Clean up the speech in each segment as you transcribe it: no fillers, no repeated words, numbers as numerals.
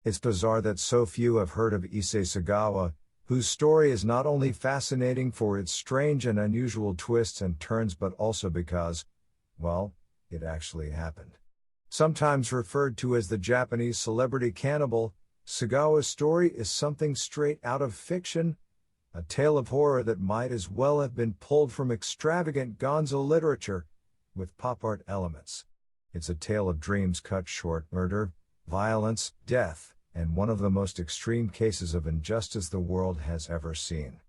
It's bizarre that so few have heard of Issei Sagawa, whose story is not only fascinating for its strange and unusual twists and turns but also because, well, it actually happened. Sometimes referred to as the Japanese Celebrity Cannibal, Sagawa's story is something straight out of fiction, a tale of horror that might as well have been pulled from extravagant gonzo literature, with pop art elements. It's a tale of dreams cut short, murder, violence, death, and one of the most extreme cases of injustice the world has ever seen.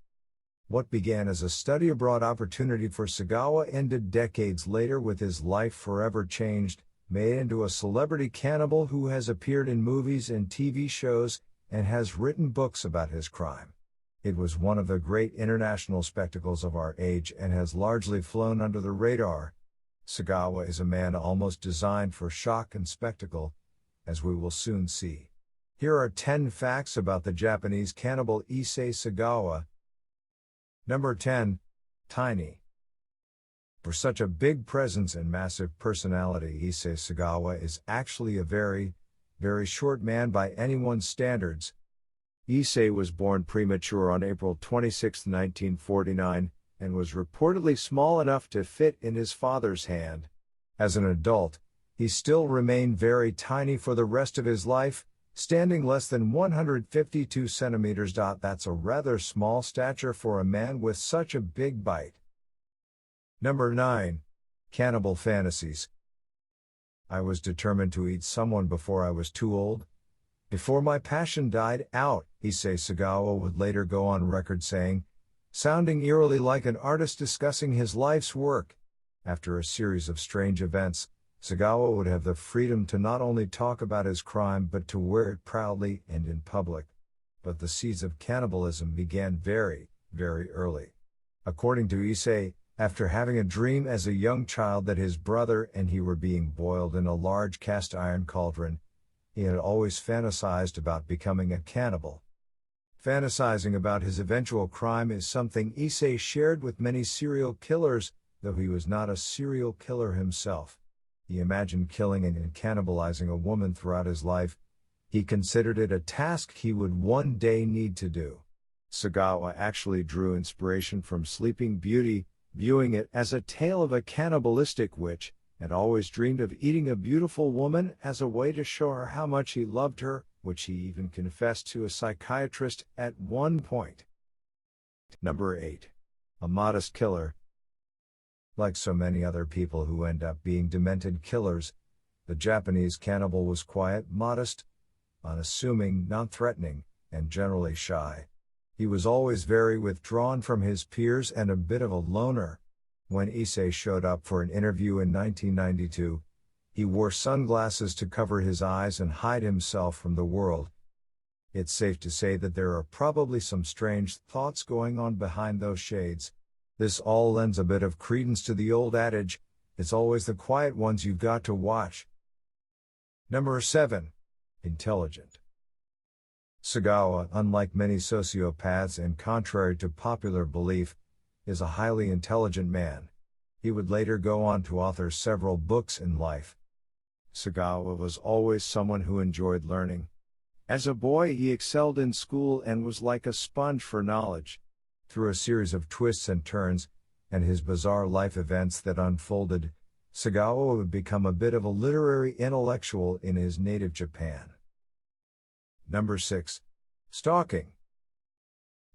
What began as a study abroad opportunity for Sagawa ended decades later with his life forever changed, made into a celebrity cannibal who has appeared in movies and TV shows, and has written books about his crime. It was one of the great international spectacles of our age and has largely flown under the radar. Sagawa is a man almost designed for shock and spectacle, as we will soon see. Here are 10 facts about the Japanese cannibal Issei Sagawa. Number 10. Tiny. For such a big presence and massive personality, Issei Sagawa is actually a very, very short man by anyone's standards. Issei was born premature on April 26, 1949, and was reportedly small enough to fit in his father's hand. As an adult, he still remained very tiny for the rest of his life, standing less than 152 centimeters. That's a rather small stature for a man with such a big bite. Number 9. Cannibal Fantasies. I was determined to eat someone before I was too old. Before my passion died out, Issei Sagawa would later go on record saying, sounding eerily like an artist discussing his life's work. After a series of strange events, Sagawa would have the freedom to not only talk about his crime but to wear it proudly and in public. But the seeds of cannibalism began very, very early. According to Issei, after having a dream as a young child that his brother and he were being boiled in a large cast iron cauldron, he had always fantasized about becoming a cannibal. Fantasizing about his eventual crime is something Issei shared with many serial killers, though he was not a serial killer himself. He imagined killing and cannibalizing a woman throughout his life. He considered it a task he would one day need to do. Sagawa actually drew inspiration from Sleeping Beauty, viewing it as a tale of a cannibalistic witch, and always dreamed of eating a beautiful woman as a way to show her how much he loved her, which he even confessed to a psychiatrist at one point. Number 8. A modest killer. Like so many other people who end up being demented killers, the Japanese cannibal was quiet, modest, unassuming, non-threatening, and generally shy. He was always very withdrawn from his peers and a bit of a loner. When Issei showed up for an interview in 1992, he wore sunglasses to cover his eyes and hide himself from the world. It's safe to say that there are probably some strange thoughts going on behind those shades. This all lends a bit of credence to the old adage, it's always the quiet ones you've got to watch. Number 7. Intelligent. Sagawa, unlike many sociopaths and contrary to popular belief, is a highly intelligent man. He would later go on to author several books in life. Sagawa was always someone who enjoyed learning. As a boy, he excelled in school and was like a sponge for knowledge. Through a series of twists and turns, and his bizarre life events that unfolded, Sagawa would become a bit of a literary intellectual in his native Japan. Number 6. Stalking.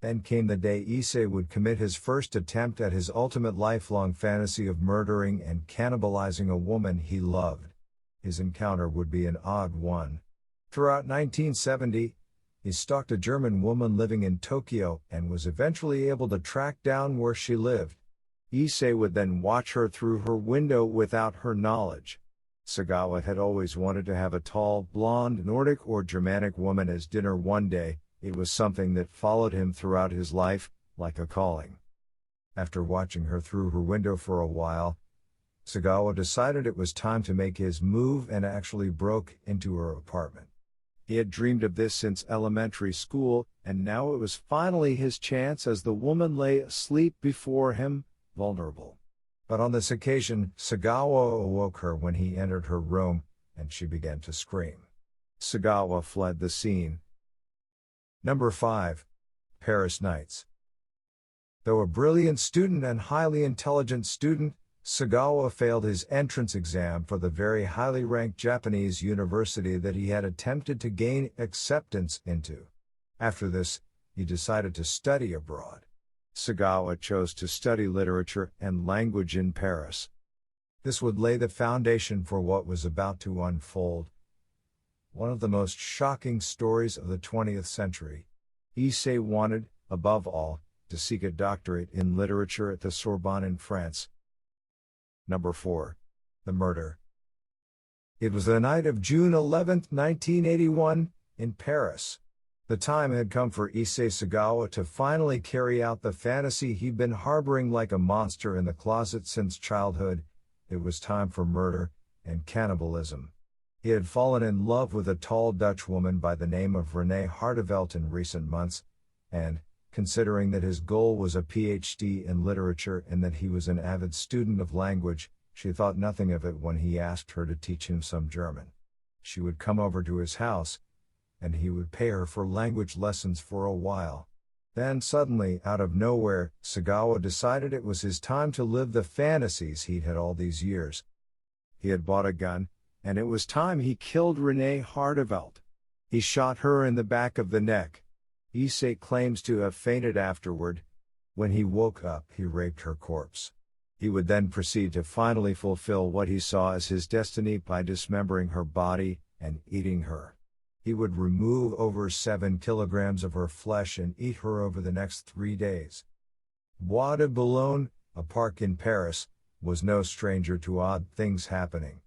Then came the day Issei would commit his first attempt at his ultimate lifelong fantasy of murdering and cannibalizing a woman he loved. His encounter would be an odd one. Throughout 1970, he stalked a German woman living in Tokyo and was eventually able to track down where she lived. Issei would then watch her through her window without her knowledge. Sagawa had always wanted to have a tall, blonde Nordic or Germanic woman as dinner one day. It was something that followed him throughout his life, like a calling. After watching her through her window for a while, Sagawa decided it was time to make his move and actually broke into her apartment. He had dreamed of this since elementary school, and now it was finally his chance as the woman lay asleep before him, vulnerable. But on this occasion, Sagawa awoke her when he entered her room, and she began to scream. Sagawa fled the scene. Number 5. Paris Nights. Though a brilliant student and highly intelligent student, Sagawa failed his entrance exam for the very highly ranked Japanese university that he had attempted to gain acceptance into. After this, he decided to study abroad. Sagawa chose to study literature and language in Paris. This would lay the foundation for what was about to unfold. One of the most shocking stories of the 20th century. Issei wanted, above all, to seek a doctorate in literature at the Sorbonne in France. Number 4. The Murder. It was the night of June 11, 1981, in Paris. The time had come for Issei Sagawa to finally carry out the fantasy he'd been harboring like a monster in the closet since childhood. It was time for murder and cannibalism. He had fallen in love with a tall Dutch woman by the name of Renee Hartevelt in recent months, and, considering that his goal was a PhD in literature and that he was an avid student of language, she thought nothing of it when he asked her to teach him some German. She would come over to his house, and he would pay her for language lessons for a while. Then suddenly, out of nowhere, Sagawa decided it was his time to live the fantasies he'd had all these years. He had bought a gun, and it was time he killed Renee Hartevelt. He shot her in the back of the neck. Issei claims to have fainted afterward. When he woke up, he raped her corpse. He would then proceed to finally fulfill what he saw as his destiny by dismembering her body and eating her. He would remove over 7 kilograms of her flesh and eat her over the next 3 days. Bois de Boulogne, a park in Paris, was no stranger to odd things happening.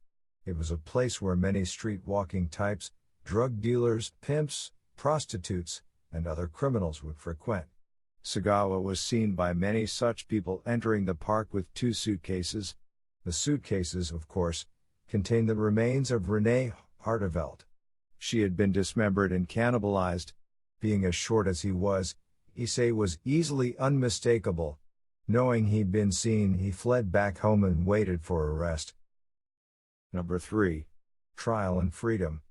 It was a place where many street-walking types, drug dealers, pimps, prostitutes, and other criminals would frequent. Sagawa was seen by many such people entering the park with 2 suitcases. The suitcases, of course, contained the remains of Renee Hartevelt. She had been dismembered and cannibalized. Being as short as he was, Issei was easily unmistakable. Knowing he'd been seen, he fled back home and waited for arrest. Number 3. Trial and Freedom.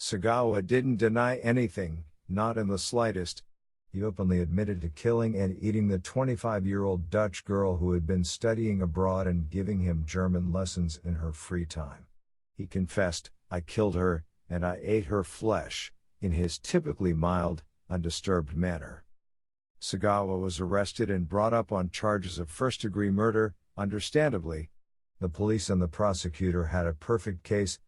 Sagawa didn't deny anything, not in the slightest. He openly admitted to killing and eating the 25-year-old Dutch girl who had been studying abroad and giving him German lessons in her free time. He confessed, "I killed her, and I ate her flesh," in his typically mild, undisturbed manner. Sagawa was arrested and brought up on charges of first-degree murder. Understandably, the police and the prosecutor had a perfect case.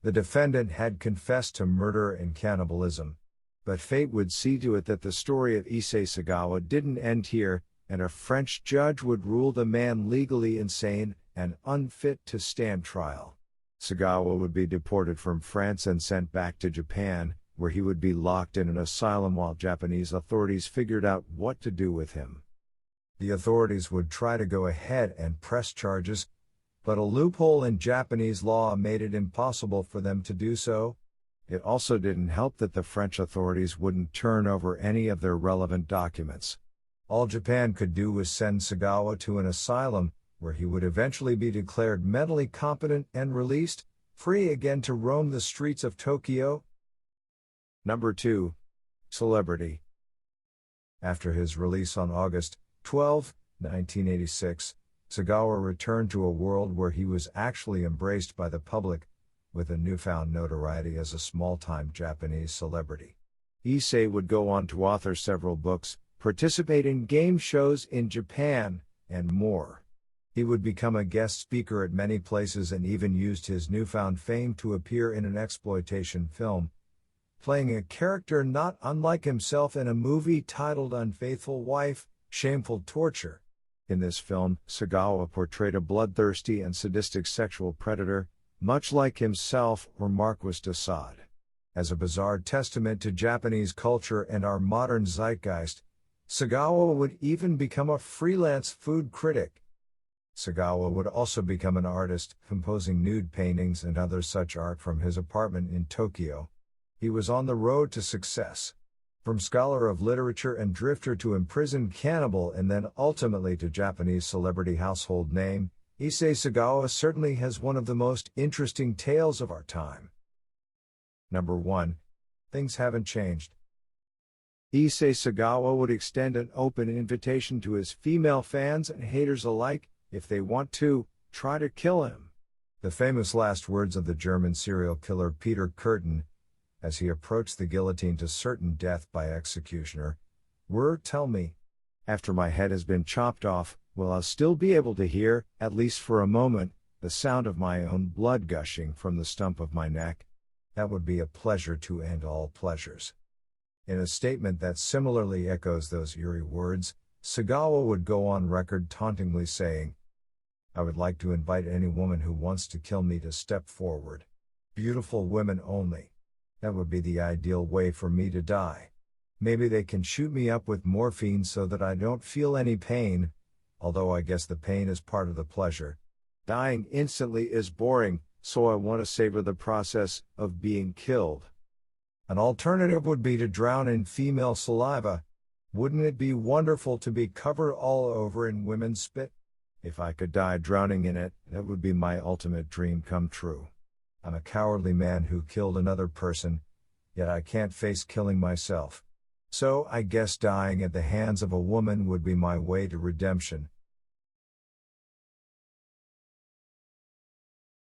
The defendant had confessed to murder and cannibalism. But fate would see to it that the story of Issei Sagawa didn't end here, and a French judge would rule the man legally insane and unfit to stand trial. Sagawa would be deported from France and sent back to Japan, where he would be locked in an asylum while Japanese authorities figured out what to do with him. The authorities would try to go ahead and press charges, but a loophole in Japanese law made it impossible for them to do so. It also didn't help that the French authorities wouldn't turn over any of their relevant documents. All Japan could do was send Sagawa to an asylum, where he would eventually be declared mentally competent and released, free again to roam the streets of Tokyo. Number 2. Celebrity. After his release on August 12, 1986, Sagawa returned to a world where he was actually embraced by the public, with a newfound notoriety as a small-time Japanese celebrity. Issei would go on to author several books, participate in game shows in Japan, and more. He would become a guest speaker at many places and even used his newfound fame to appear in an exploitation film, playing a character not unlike himself in a movie titled Unfaithful Wife, Shameful Torture. In this film, Sagawa portrayed a bloodthirsty and sadistic sexual predator, much like himself or Marquis de Sade. As a bizarre testament to Japanese culture and our modern zeitgeist, Sagawa would even become a freelance food critic. Sagawa would also become an artist, composing nude paintings and other such art from his apartment in Tokyo. He was on the road to success. From scholar of literature and drifter to imprisoned cannibal and then ultimately to Japanese celebrity household name, Issei Sagawa certainly has one of the most interesting tales of our time. Number 1. Things haven't changed. Issei Sagawa would extend an open invitation to his female fans and haters alike, if they want to, try to kill him. The famous last words of the German serial killer Peter Kürten, as he approached the guillotine to certain death by executioner, were, "Tell me, after my head has been chopped off, will I still be able to hear, at least for a moment, the sound of my own blood gushing from the stump of my neck? That would be a pleasure to end all pleasures." In a statement that similarly echoes those eerie words, Sagawa would go on record tauntingly saying, "I would like to invite any woman who wants to kill me to step forward. Beautiful women only. That would be the ideal way for me to die. Maybe they can shoot me up with morphine so that I don't feel any pain, although I guess the pain is part of the pleasure. Dying instantly is boring, so I want to savor the process of being killed. An alternative would be to drown in female saliva. Wouldn't it be wonderful to be covered all over in women's spit? If I could die drowning in it, that would be my ultimate dream come true. I'm a cowardly man who killed another person, yet I can't face killing myself. So I guess dying at the hands of a woman would be my way to redemption.